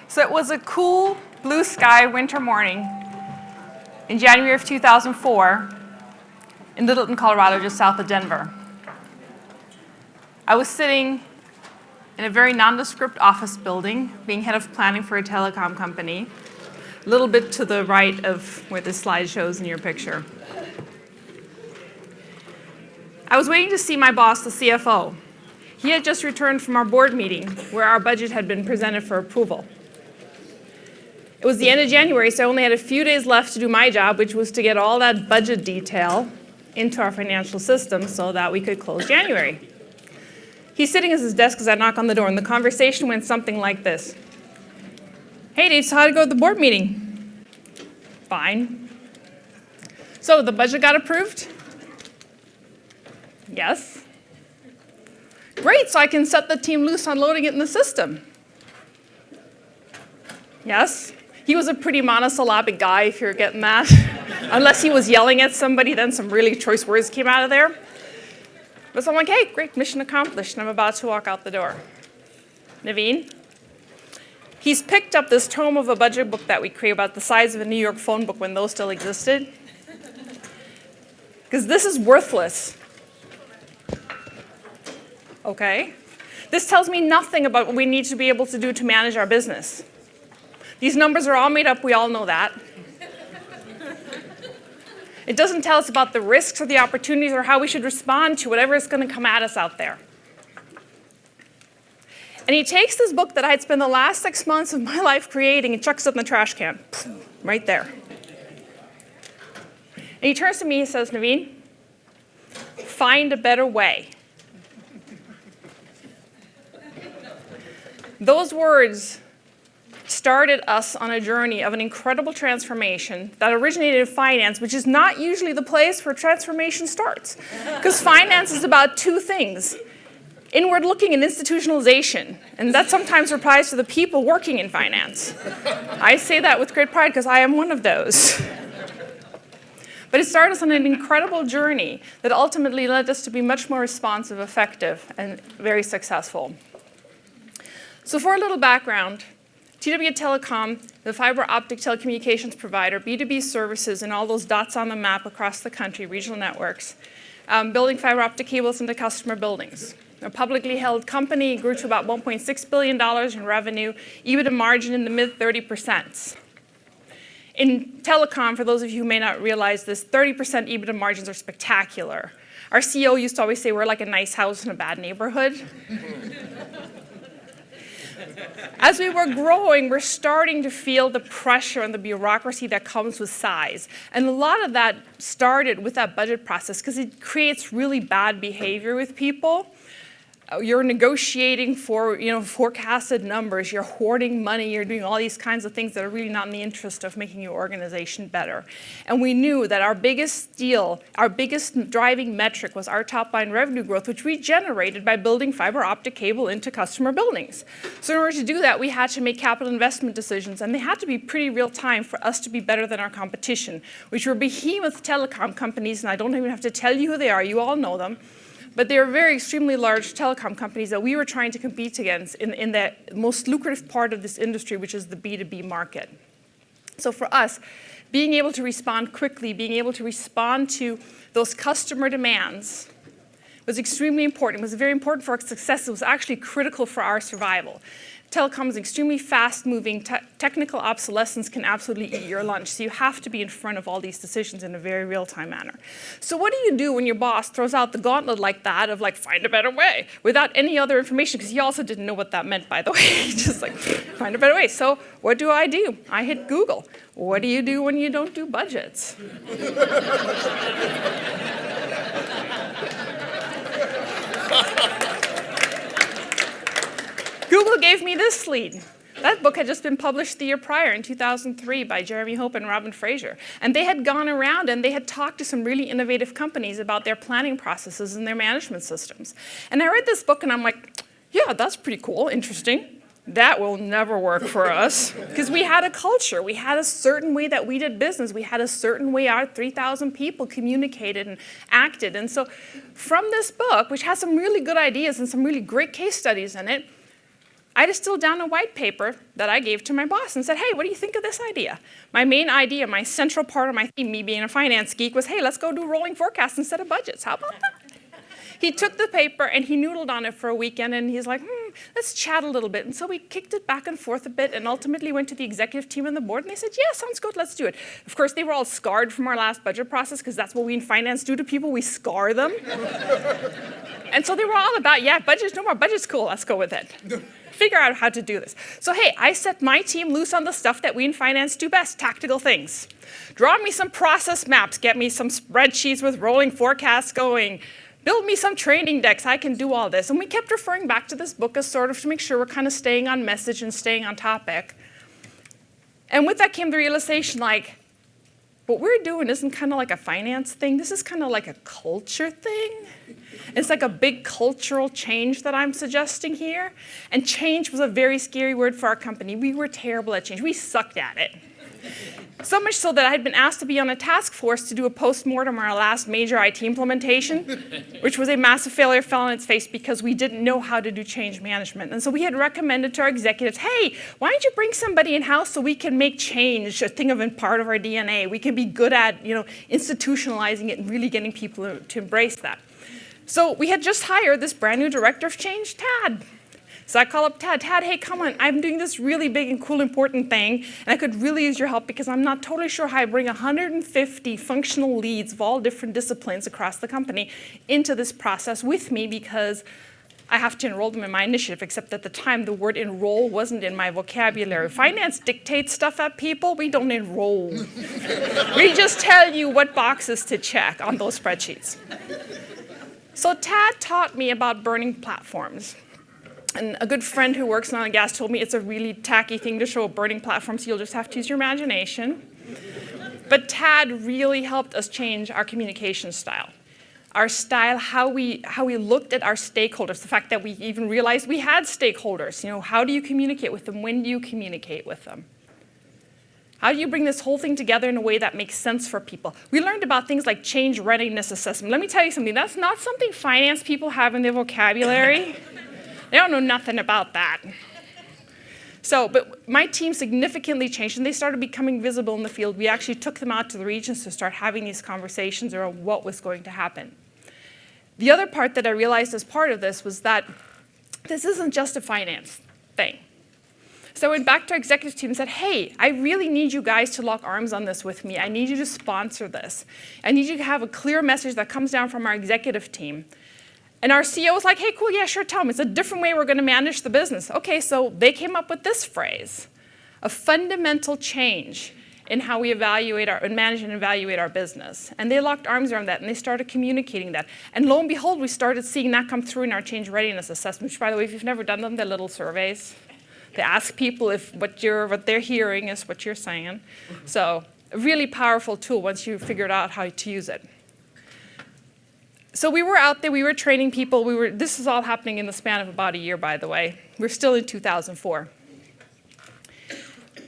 So it was a cool blue sky winter morning in January of 2004 in Littleton, Colorado, just south of Denver. I was sitting in a very nondescript office building, being head of planning for a telecom company, a little bit to the right of where this slide shows in your picture. I was waiting to see my boss, the CFO. He had just returned from our board meeting where our budget had been presented for approval. It was the end of January, so I only had a few days left to do my job, which was to get all that budget detail into our financial system so that we could close January. He's sitting at his desk as I knock on the door, and the conversation went something like this. Hey, Dave, so how'd it go at the board meeting? Fine. So the budget got approved? Yes. Great, so I can set the team loose on loading it in the system. Yes. He was a pretty monosyllabic guy, if you're getting that. Unless he was yelling at somebody, then some really choice words came out of there. But so I'm like, hey, great, mission accomplished, and I'm about to walk out the door. Naveen? He's picked up this tome of a budget book that we create about the size of a New York phone book when those still existed. Because this is worthless. Okay? This tells me nothing about what we need to be able to do to manage our business. These numbers are all made up, we all know that. It doesn't tell us about the risks or the opportunities or how we should respond to whatever is going to come at us out there. And he takes this book that I had spent the last 6 months of my life creating and chucks it in the trash can, right there. And he turns to me and he says, Naveen, find a better way. Those words started us on a journey of an incredible transformation that originated in finance, which is not usually the place where transformation starts. Because finance is about two things: inward looking and institutionalization. And that sometimes applies to the people working in finance. I say that with great pride because I am one of those. But it started us on an incredible journey that ultimately led us to be much more responsive, effective, and very successful. So for a little background, TW Telecom, the fiber optic telecommunications provider, B2B services, and all those dots on the map across the country, regional networks, building fiber optic cables into customer buildings. A publicly held company, grew to about $1.6 billion in revenue, EBITDA margin in the mid-30%. In telecom, for those of you who may not realize this, 30% EBITDA margins are spectacular. Our CEO used to always say we're like a nice house in a bad neighborhood. As we were growing, we're starting to feel the pressure and the bureaucracy that comes with size. And a lot of that started with that budget process because it creates really bad behavior with people. You're negotiating for forecasted numbers, you're hoarding money, you're doing all these kinds of things that are really not in the interest of making your organization better. And we knew that our biggest driving metric was our top line revenue growth, which we generated by building fiber optic cable into customer buildings. So in order to do that, we had to make capital investment decisions, and they had to be pretty real time for us to be better than our competition, which were behemoth telecom companies, and I don't even have to tell you who they are, you all know them. But they are very extremely large telecom companies that we were trying to compete against in the most lucrative part of this industry, which is the B2B market. So for us, being able to respond quickly, being able to respond to those customer demands was extremely important. It was very important for our success. It was actually critical for our survival. Telecom is extremely fast-moving. Technical obsolescence can absolutely eat your lunch. So you have to be in front of all these decisions in a very real-time manner. So what do you do when your boss throws out the gauntlet like that of find a better way without any other information? Because he also didn't know what that meant, by the way. Just find a better way. So what do? I hit Google. What do you do when you don't do budgets? Google gave me this lead. That book had just been published the year prior in 2003 by Jeremy Hope and Robin Fraser. And they had gone around and they had talked to some really innovative companies about their planning processes and their management systems. And I read this book and I'm like, yeah, that's pretty cool, interesting. That will never work for us. Because we had a culture. We had a certain way that we did business. We had a certain way our 3,000 people communicated and acted. And so from this book, which has some really good ideas and some really great case studies in it, I distilled down a white paper that I gave to my boss and said, hey, what do you think of this idea? My main idea, my central part of my theme, me being a finance geek, was, hey, let's go do rolling forecasts instead of budgets. How about that? He took the paper and he noodled on it for a weekend, and he's like, let's chat a little bit. And so we kicked it back and forth a bit and ultimately went to the executive team and the board, and they said, yeah, sounds good, let's do it. Of course, they were all scarred from our last budget process, because that's what we in finance do to people, we scar them. And so they were all about, yeah, budget's no more, budget's cool, let's go with it. Figure out how to do this. So hey, I set my team loose on the stuff that we in finance do best, tactical things. Draw me some process maps, get me some spreadsheets with rolling forecasts going, build me some training decks, I can do all this. And we kept referring back to this book as sort of to make sure we're kind of staying on message and staying on topic. And with that came the realization, like, what we're doing isn't kind of like a finance thing, this is kind of like a culture thing. It's like a big cultural change that I'm suggesting here. And change was a very scary word for our company. We were terrible at change, we sucked at it. So much so that I had been asked to be on a task force to do a post-mortem on our last major IT implementation, which was a massive failure, fell on its face because we didn't know how to do change management. And so we had recommended to our executives, hey, why don't you bring somebody in-house so we can make change a thing of a part of our DNA. We can be good at institutionalizing it and really getting people to embrace that. So we had just hired this brand new director of change, Tad. So I call up Tad, hey, come on, I'm doing this really big and cool, important thing, and I could really use your help because I'm not totally sure how I bring 150 functional leads of all different disciplines across the company into this process with me, because I have to enroll them in my initiative, except at the time the word enroll wasn't in my vocabulary. Finance dictates stuff at people, we don't enroll. We just tell you what boxes to check on those spreadsheets. So Tad taught me about burning platforms. And a good friend who works in oil and gas told me it's a really tacky thing to show a burning platform, so you'll just have to use your imagination. But Tad really helped us change our communication style. Our style, how we looked at our stakeholders, the fact that we even realized we had stakeholders. How do you communicate with them? When do you communicate with them? How do you bring this whole thing together in a way that makes sense for people? We learned about things like change readiness assessment. Let me tell you something, that's not something finance people have in their vocabulary. They don't know nothing about that. But my team significantly changed, and they started becoming visible in the field. We actually took them out to the regions to start having these conversations around what was going to happen. The other part that I realized as part of this was that this isn't just a finance thing. So I went back to our executive team and said, hey, I really need you guys to lock arms on this with me. I need you to sponsor this. I need you to have a clear message that comes down from our executive team. And our CEO was like, hey, cool, yeah, sure, tell me. It's a different way we're going to manage the business. Okay, so they came up with this phrase, a fundamental change in how we manage and evaluate our business. And they locked arms around that, and they started communicating that. And lo and behold, we started seeing that come through in our change readiness assessment, which, by the way, if you've never done them, they're little surveys. They ask people if what they're hearing is what you're saying. So a really powerful tool once you figured out how to use it. So we were out there, we were training people, this is all happening in the span of about a year, by the way. We're still in 2004.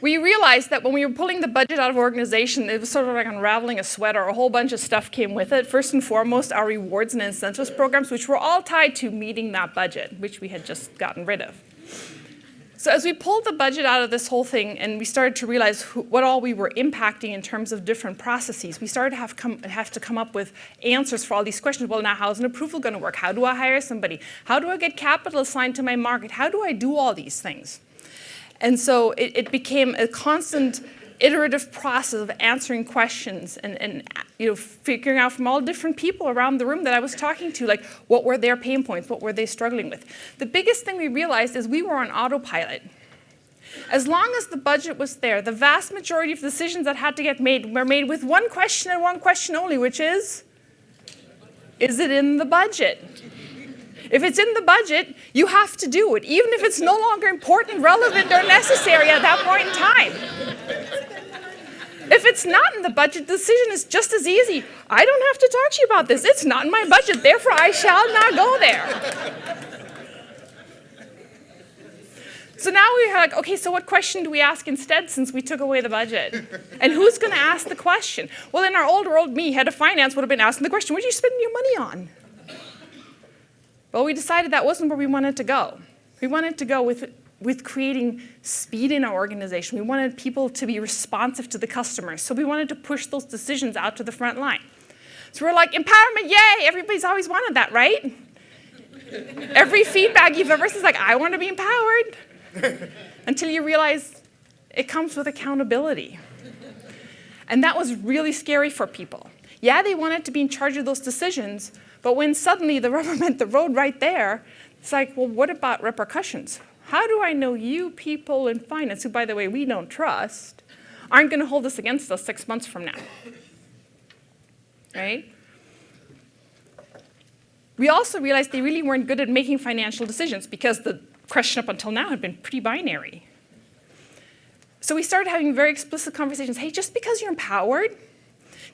We realized that when we were pulling the budget out of organization, it was sort of like unraveling a sweater. A whole bunch of stuff came with it. First and foremost, our rewards and incentives programs, which were all tied to meeting that budget, which we had just gotten rid of. So as we pulled the budget out of this whole thing and we started to realize what all we were impacting in terms of different processes, we started to have to come up with answers for all these questions. Well, now how's an approval going to work? How do I hire somebody? How do I get capital assigned to my market? How do I do all these things? And so it became a constant iterative process of answering questions and figuring out from all different people around the room that I was talking to, like, what were their pain points, what were they struggling with. The biggest thing we realized is we were on autopilot. As long as the budget was there, the vast majority of decisions that had to get made were made with one question and one question only, which is it in the budget? If it's in the budget, you have to do it, even if it's no longer important, relevant, or necessary at that point in time. If it's not in the budget, the decision is just as easy. I don't have to talk to you about this. It's not in my budget, therefore I shall not go there. So now we're like, okay, so what question do we ask instead since we took away the budget? And who's going to ask the question? Well, in our old world, me, head of finance, would have been asking the question, what are you spending your money on? Well, we decided that wasn't where we wanted to go. We wanted to go with with creating speed in our organization. We wanted people to be responsive to the customers. So we wanted to push those decisions out to the front line. So we're like, empowerment, yay! Everybody's always wanted that, right? Every feedback you've ever seen is like, I want to be empowered. Until you realize it comes with accountability. And that was really scary for people. Yeah, they wanted to be in charge of those decisions, but when suddenly the rubber met the road right there, it's like, well, what about repercussions? How do I know you people in finance, who, by the way, we don't trust, aren't going to hold this against us 6 months from now? Right? We also realized they really weren't good at making financial decisions because the question up until now had been pretty binary. So we started having very explicit conversations. Hey, just because you're empowered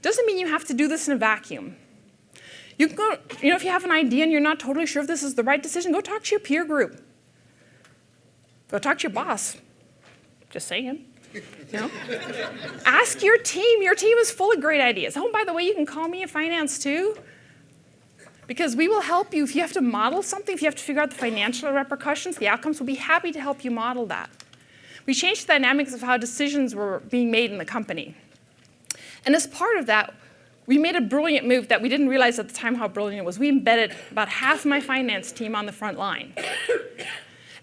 doesn't mean you have to do this in a vacuum. You can go, if you have an idea and you're not totally sure if this is the right decision, go talk to your peer group. Go talk to your boss. Just saying. Ask your team. Your team is full of great ideas. Oh, by the way, you can call me in finance too. Because we will help you. If you have to model something, if you have to figure out the financial repercussions, the outcomes, we'll be happy to help you model that. We changed the dynamics of how decisions were being made in the company. And as part of that, we made a brilliant move that we didn't realize at the time how brilliant it was. We embedded about half my finance team on the front line.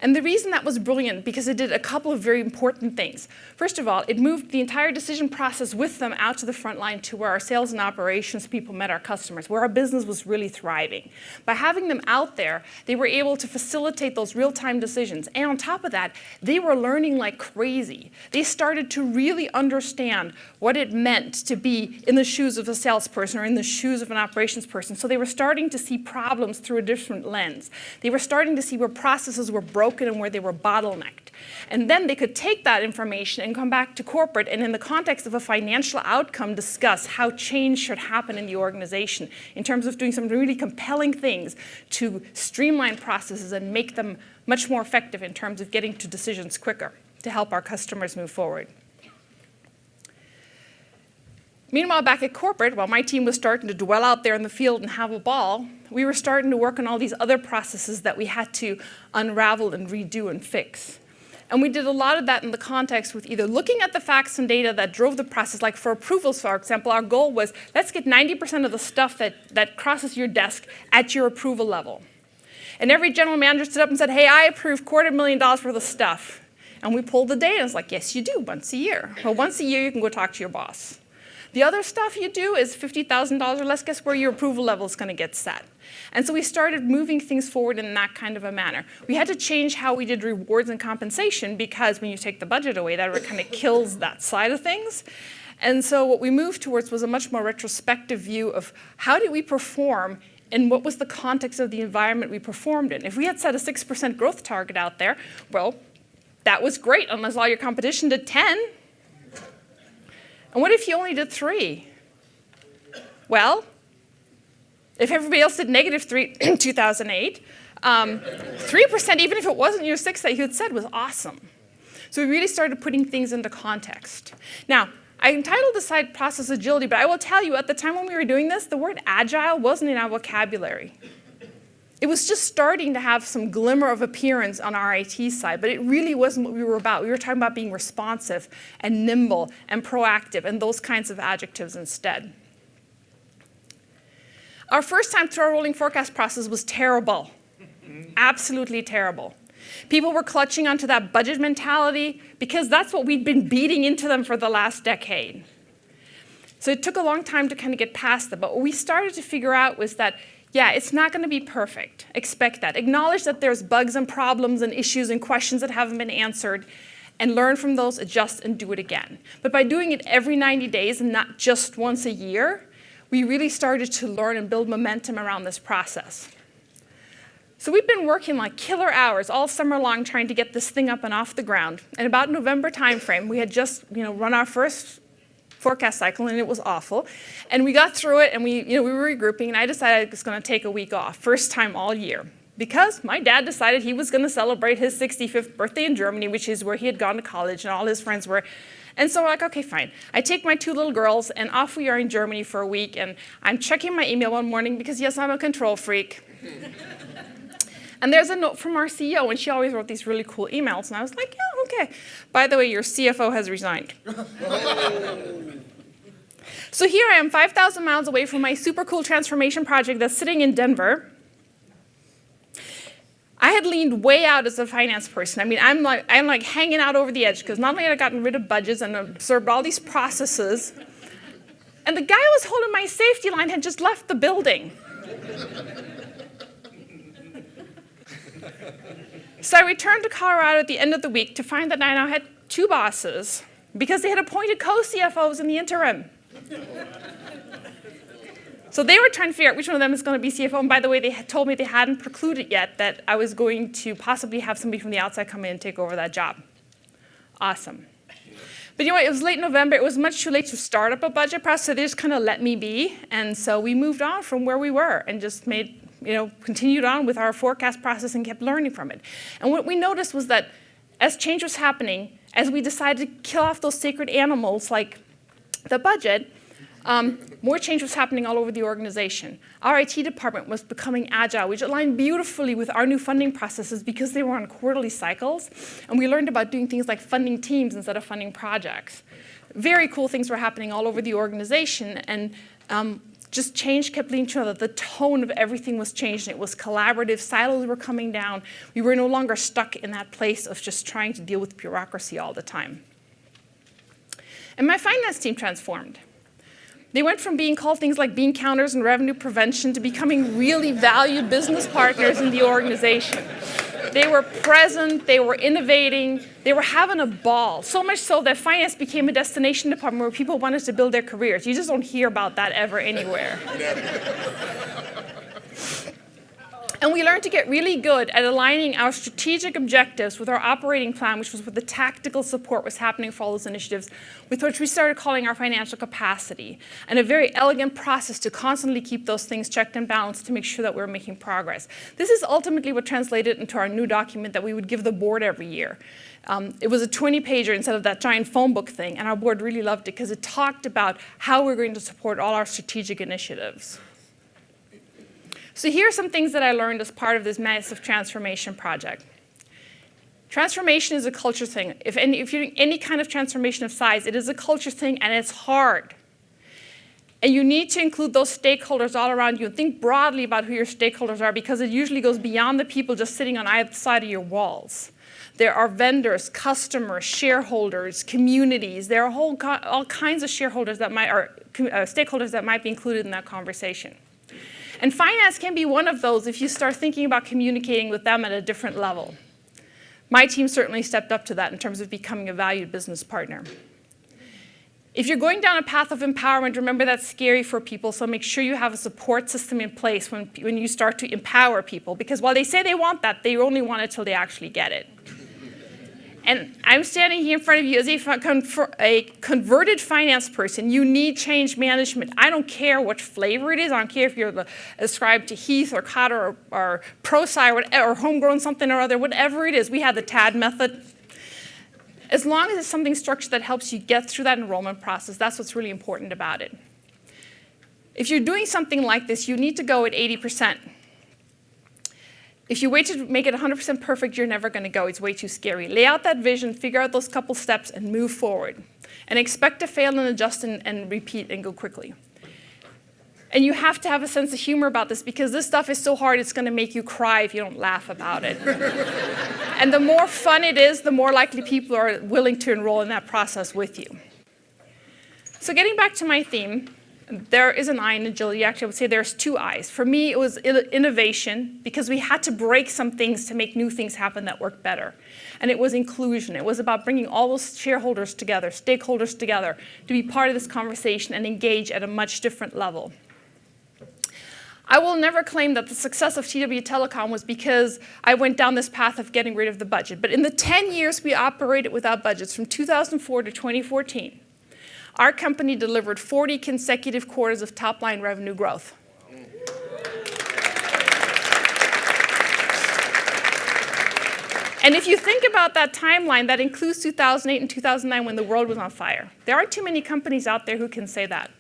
And the reason that was brilliant, because it did a couple of very important things. First of all, it moved the entire decision process with them out to the front line to where our sales and operations people met our customers, where our business was really thriving. By having them out there, they were able to facilitate those real-time decisions. And on top of that, they were learning like crazy. They started to really understand what it meant to be in the shoes of a salesperson or in the shoes of an operations person. So they were starting to see problems through a different lens. They were starting to see where processes were broken and where they were bottlenecked. And then they could take that information and come back to corporate and in the context of a financial outcome discuss how change should happen in the organization in terms of doing some really compelling things to streamline processes and make them much more effective in terms of getting to decisions quicker to help our customers move forward. Meanwhile, back at corporate, while my team was starting to dwell out there in the field and have a ball, we were starting to work on all these other processes that we had to unravel and redo and fix. And we did a lot of that in the context with either looking at the facts and data that drove the process, like for approvals, for example, our goal was, let's get 90% of the stuff that crosses your desk at your approval level. And every general manager stood up and said, hey, I approve $250,000 worth of stuff. And we pulled the data, and it's like, yes, you do, once a year. Well, once a year, you can go talk to your boss. The other stuff you do is $50,000 or less. Guess where your approval level is going to get set? And so we started moving things forward in that kind of a manner. We had to change how we did rewards and compensation because when you take the budget away, that kind of kills that side of things. And so what we moved towards was a much more retrospective view of how did we perform and what was the context of the environment we performed in. If we had set a 6% growth target out there, well, that was great unless all your competition did 10. And what if you only did 3? Well, if everybody else did -3 in 2008, 3%, even if it wasn't your 6 that you had said, was awesome. So we really started putting things into context. Now, I entitled the site Process Agility, but I will tell you, at the time when we were doing this, the word agile wasn't in our vocabulary. It was just starting to have some glimmer of appearance on our IT side, but it really wasn't what we were about. We were talking about being responsive and nimble and proactive and those kinds of adjectives instead. Our first time through our rolling forecast process was terrible, absolutely terrible. People were clutching onto that budget mentality because that's what we'd been beating into them for the last decade. So it took a long time to kind of get past that, but what we started to figure out was that yeah, it's not going to be perfect. Expect that. Acknowledge that there's bugs and problems and issues and questions that haven't been answered, and learn from those, adjust, and do it again. But by doing it every 90 days and not just once a year, we really started to learn and build momentum around this process. So we've been working like killer hours all summer long trying to get this thing up and off the ground. And about November timeframe, we had just run our first forecast cycle, and it was awful. And we got through it, and we were regrouping, and I decided I was going to take a week off, first time all year, because my dad decided he was going to celebrate his 65th birthday in Germany, which is where he had gone to college, and all his friends were. And so we're like, okay, fine. I take my 2 little girls, and off we are in Germany for a week, and I'm checking my email one morning because, yes, I'm a control freak. And there's a note from our CEO, and she always wrote these really cool emails. And I was like, yeah, okay. By the way, your CFO has resigned. So here I am, 5,000 miles away from my super cool transformation project that's sitting in Denver. I had leaned way out as a finance person. I mean, I'm like hanging out over the edge because not only had I gotten rid of budgets and absorbed all these processes, and the guy who was holding my safety line had just left the building. So I returned to Colorado at the end of the week to find that I now had 2 bosses because they had appointed co-CFOs in the interim. So they were trying to figure out which one of them is going to be CFO. And by the way, they had told me they hadn't precluded yet that I was going to possibly have somebody from the outside come in and take over that job. Awesome. But you know what? It was late November. It was much too late to start up a budget process, so they just kind of let me be. And so we moved on from where we were and just continued on with our forecast process and kept learning from it. And what we noticed was that as change was happening, as we decided to kill off those sacred animals like the budget, more change was happening all over the organization. Our IT department was becoming agile, which aligned beautifully with our new funding processes because they were on quarterly cycles. And we learned about doing things like funding teams instead of funding projects. Very cool things were happening all over the organization. And just change kept leading to another. The tone of everything was changing. It was collaborative. Silos were coming down. We were no longer stuck in that place of just trying to deal with bureaucracy all the time. And my finance team transformed. They went from being called things like bean counters and revenue prevention to becoming really valued business partners in the organization. They were present, they were innovating, they were having a ball. So much so that finance became a destination department where people wanted to build their careers. You just don't hear about that ever anywhere. And we learned to get really good at aligning our strategic objectives with our operating plan, which was what the tactical support was happening for all those initiatives, with which we started calling our financial capacity, and a very elegant process to constantly keep those things checked and balanced to make sure that we're making progress. This is ultimately what translated into our new document that we would give the board every year. It was a 20-pager instead of that giant phone book thing, and our board really loved it because it talked about how we're going to support all our strategic initiatives. So here are some things that I learned as part of this massive transformation project. Transformation is a culture thing. If you're doing any kind of transformation of size, it is a culture thing, and it's hard. And you need to include those stakeholders all around you and think broadly about who your stakeholders are, because it usually goes beyond the people just sitting on either side of your walls. There are vendors, customers, shareholders, communities. There are all kinds of shareholders that stakeholders that might be included in that conversation. And finance can be one of those if you start thinking about communicating with them at a different level. My team certainly stepped up to that in terms of becoming a valued business partner. If you're going down a path of empowerment, remember that's scary for people, so make sure you have a support system in place when you start to empower people, because while they say they want that, they only want it till they actually get it. And I'm standing here in front of you as a converted finance person. You need change management. I don't care what flavor it is. I don't care if you're ascribed to Heath or Cotter or ProSci or homegrown something or other, whatever it is. We have the TAD method. As long as it's something structured that helps you get through that enrollment process, that's what's really important about it. If you're doing something like this, you need to go at 80%. If you wait to make it 100% perfect, you're never going to go. It's way too scary. Lay out that vision, figure out those couple steps, and move forward. And expect to fail and adjust and repeat and go quickly. And you have to have a sense of humor about this, because this stuff is so hard, it's going to make you cry if you don't laugh about it. And the more fun it is, the more likely people are willing to enroll in that process with you. So getting back to my theme, there is an I in agility. Actually, I would say there's 2 I's. For me, it was innovation, because we had to break some things to make new things happen that work better. And it was inclusion. It was about bringing all those shareholders together, stakeholders together, to be part of this conversation and engage at a much different level. I will never claim that the success of TW Telecom was because I went down this path of getting rid of the budget. But in the 10 years we operated without budgets, from 2004 to 2014, our company delivered 40 consecutive quarters of top-line revenue growth. And if you think about that timeline, that includes 2008 and 2009 when the world was on fire. There aren't too many companies out there who can say that.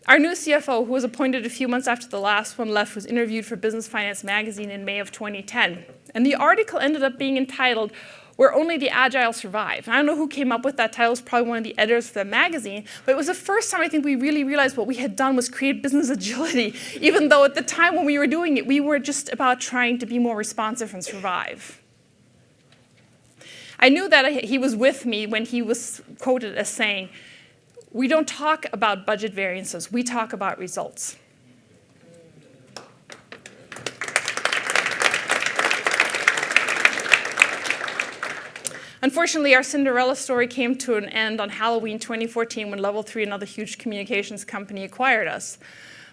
Our new CFO, who was appointed a few months after the last one left, was interviewed for Business Finance Magazine in May of 2010. And the article ended up being entitled, "Where Only the Agile Survive." And I don't know who came up with that title. It was probably one of the editors for the magazine. But it was the first time I think we really realized what we had done was create business agility, even though at the time when we were doing it, we were just about trying to be more responsive and survive. I knew that he was with me when he was quoted as saying, "We don't talk about budget variances, we talk about results." Unfortunately, our Cinderella story came to an end on Halloween 2014 when Level 3, another huge communications company, acquired us.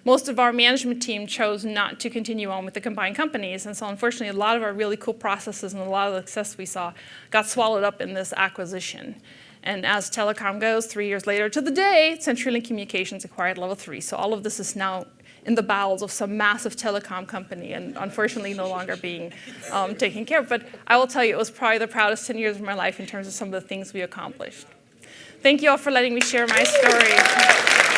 Most of our management team chose not to continue on with the combined companies, and so unfortunately a lot of our really cool processes and a lot of the success we saw got swallowed up in this acquisition. And as telecom goes, 3 years later to the day, CenturyLink Communications acquired Level 3. So all of this is now in the bowels of some massive telecom company and unfortunately no longer being taken care of. But I will tell you, it was probably the proudest 10 years of my life in terms of some of the things we accomplished. Thank you all for letting me share my story.